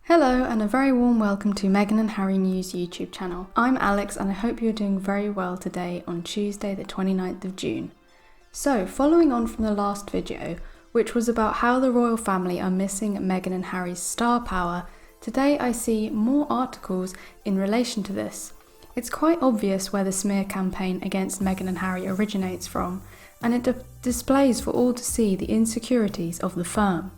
Hello and a very warm welcome to Meghan and Harry News YouTube channel. I'm Alex and I hope you're doing very well today on Tuesday the 29th of June. So, following on from the last video, which was about how the royal family are missing Meghan and Harry's star power, today I see more articles in relation to this. It's quite obvious where the smear campaign against Meghan and Harry originates from, and it displays for all to see the insecurities of the firm.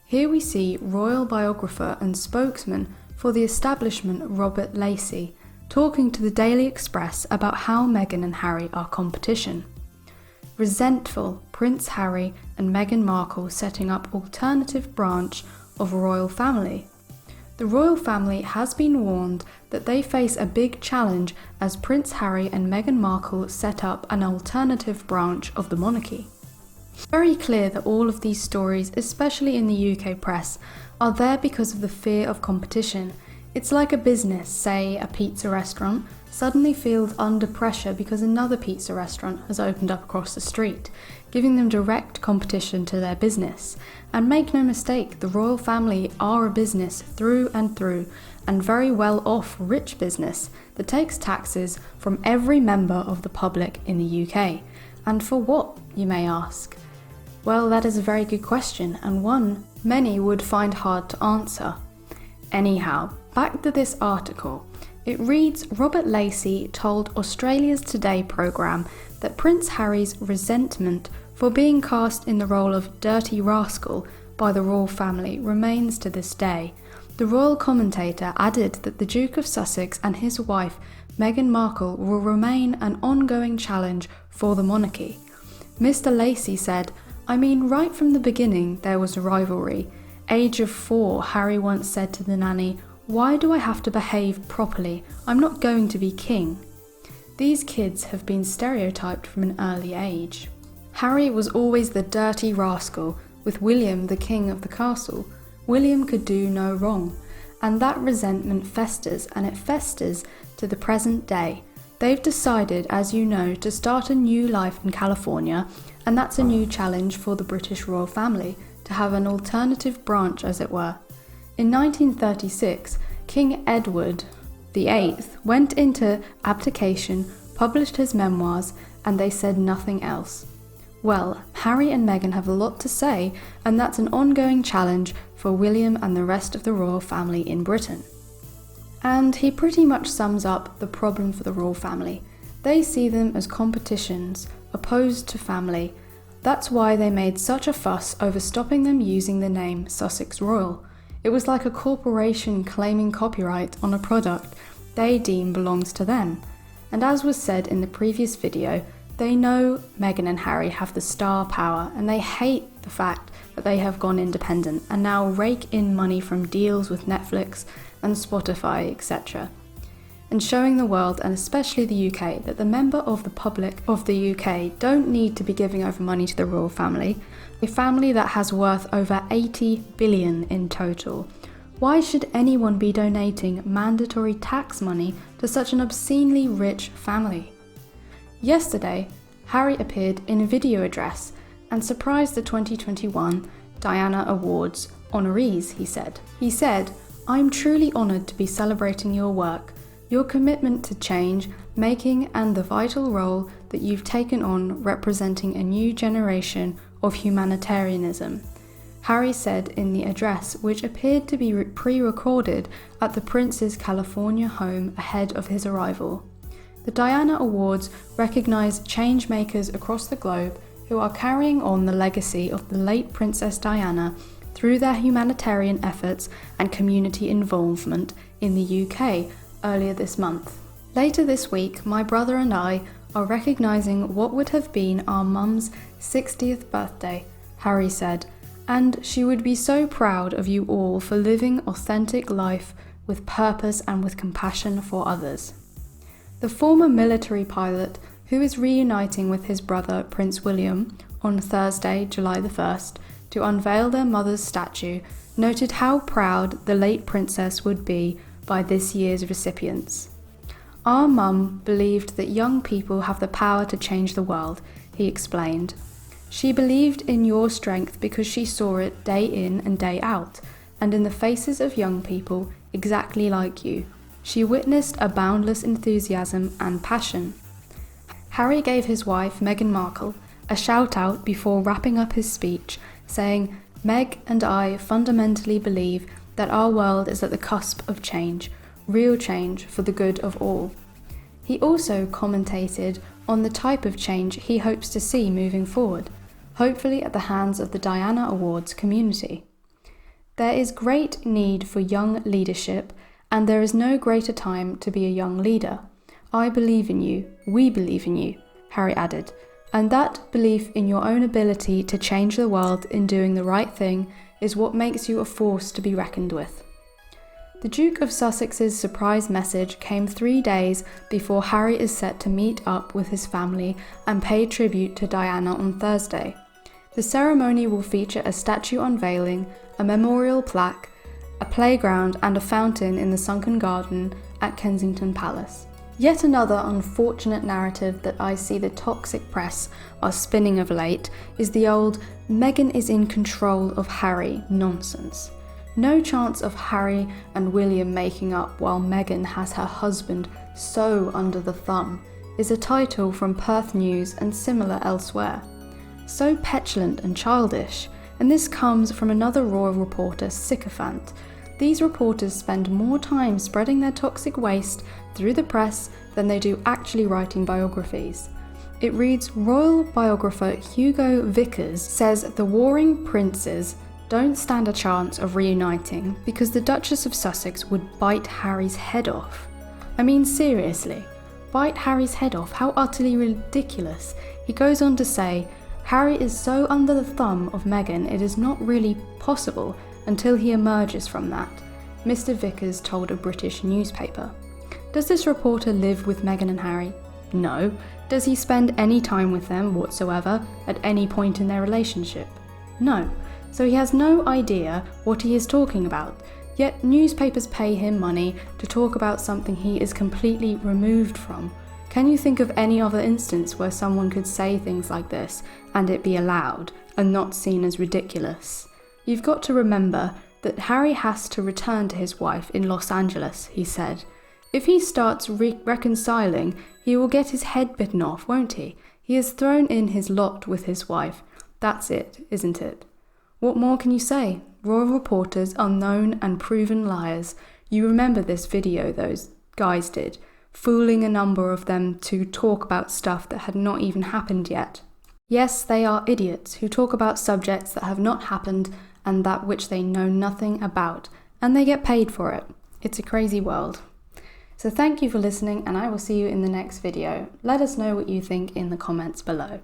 Here we see royal biographer and spokesman for the establishment Robert Lacey talking to the Daily Express about how Meghan and Harry are competition. Resentful Prince Harry and Meghan Markle setting up alternative branch of royal family. The royal family has been warned that they face a big challenge as Prince Harry and Meghan Markle set up an alternative branch of the monarchy. It's very clear that all of these stories, especially in the UK press, are there because of the fear of competition. It's like a business, say a pizza restaurant, suddenly feels under pressure because another pizza restaurant has opened up across the street, giving them direct competition to their business. And make no mistake, the royal family are a business through and through, and very well off rich business that takes taxes from every member of the public in the UK. And for what, you may ask? Well, that is a very good question, and one many would find hard to answer. Anyhow, back to this article. It reads, Robert Lacey told Australia's Today programme that Prince Harry's resentment for being cast in the role of dirty rascal by the royal family remains to this day. The royal commentator added that the Duke of Sussex and his wife Meghan Markle will remain an ongoing challenge for the monarchy. Mr. Lacey said, I mean, right from the beginning there was a rivalry. Age of 4, Harry once said to the nanny, why do I have to behave properly? I'm not going to be king. These kids have been stereotyped from an early age. Harry was always the dirty rascal, with William the king of the castle. William could do no wrong, and that resentment festers, and it festers to the present day. They've decided, as you know, to start a new life in California, and that's a new challenge for the British royal family, to have an alternative branch, as it were. In 1936, King Edward VIII went into abdication, published his memoirs, and they said nothing else. Well, Harry and Meghan have a lot to say, and that's an ongoing challenge for William and the rest of the royal family in Britain. And he pretty much sums up the problem for the royal family. They see them as competitions, opposed to family. That's why they made such a fuss over stopping them using the name Sussex Royal. It was like a corporation claiming copyright on a product they deem belongs to them. And as was said in the previous video, they know Meghan and Harry have the star power, and they hate the fact that they have gone independent and now rake in money from deals with Netflix and Spotify, etc. And showing the world, and especially the UK, that the member of the public of the UK don't need to be giving over money to the royal family, a family that has worth over 80 billion in total. Why should anyone be donating mandatory tax money to such an obscenely rich family? Yesterday, Harry appeared in a video address and surprised the 2021 Diana Awards honorees, he said. He said, I'm truly honoured to be celebrating your work, your commitment to change, making, and the vital role that you've taken on representing a new generation of humanitarianism, Harry said in the address, which appeared to be pre-recorded at the Prince's California home ahead of his arrival. The Diana Awards recognise change makers across the globe who are carrying on the legacy of the late Princess Diana through their humanitarian efforts and community involvement in the UK earlier this month. Later this week, my brother and I are recognising what would have been our mum's 60th birthday, Harry said, and she would be so proud of you all for living authentic life with purpose and with compassion for others. The former military pilot, who is reuniting with his brother Prince William on Thursday, July the 1st, to unveil their mother's statue, noted how proud the late princess would be by this year's recipients. Our mum believed that young people have the power to change the world, he explained. She believed in your strength because she saw it day in and day out, and in the faces of young people exactly like you. She witnessed a boundless enthusiasm and passion. Harry gave his wife, Meghan Markle, a shout out before wrapping up his speech, saying, "Meg and I fundamentally believe that our world is at the cusp of change, real change for the good of all." He also commentated on the type of change he hopes to see moving forward, hopefully at the hands of the Diana Awards community. "There is great need for young leadership, and there is no greater time to be a young leader. I believe in you, we believe in you," Harry added, "and that belief in your own ability to change the world in doing the right thing is what makes you a force to be reckoned with." The Duke of Sussex's surprise message came 3 days before Harry is set to meet up with his family and pay tribute to Diana on Thursday. The ceremony will feature a statue unveiling, a memorial plaque, a playground and a fountain in the sunken garden at Kensington Palace. Yet another unfortunate narrative that I see the toxic press are spinning of late is the old "Meghan is in control of Harry" nonsense. No chance of Harry and William making up while Meghan has her husband so under the thumb is a title from Perth News and similar elsewhere. So petulant and childish, and this comes from another royal reporter sycophant. These reporters spend more time spreading their toxic waste through the press than they do actually writing biographies. It reads, royal biographer Hugo Vickers says the warring princes don't stand a chance of reuniting because the Duchess of Sussex would bite Harry's head off. I mean, seriously, bite Harry's head off? How utterly ridiculous. He goes on to say, Harry is so under the thumb of Meghan it is not really possible until he emerges from that, Mr. Vickers told a British newspaper. Does this reporter live with Meghan and Harry? No. Does he spend any time with them whatsoever at any point in their relationship? No. So he has no idea what he is talking about, yet newspapers pay him money to talk about something he is completely removed from. Can you think of any other instance where someone could say things like this and it be allowed and not seen as ridiculous? You've got to remember that Harry has to return to his wife in Los Angeles, he said. If he starts reconciling, he will get his head bitten off, won't he? He has thrown in his lot with his wife. That's it, isn't it? What more can you say? Royal reporters are known and proven liars. You remember this video those guys did, fooling a number of them to talk about stuff that had not even happened yet. Yes, they are idiots who talk about subjects that have not happened and that which they know nothing about, and they get paid for it. It's a crazy world. So thank you for listening, and I will see you in the next video. Let us know what you think in the comments below.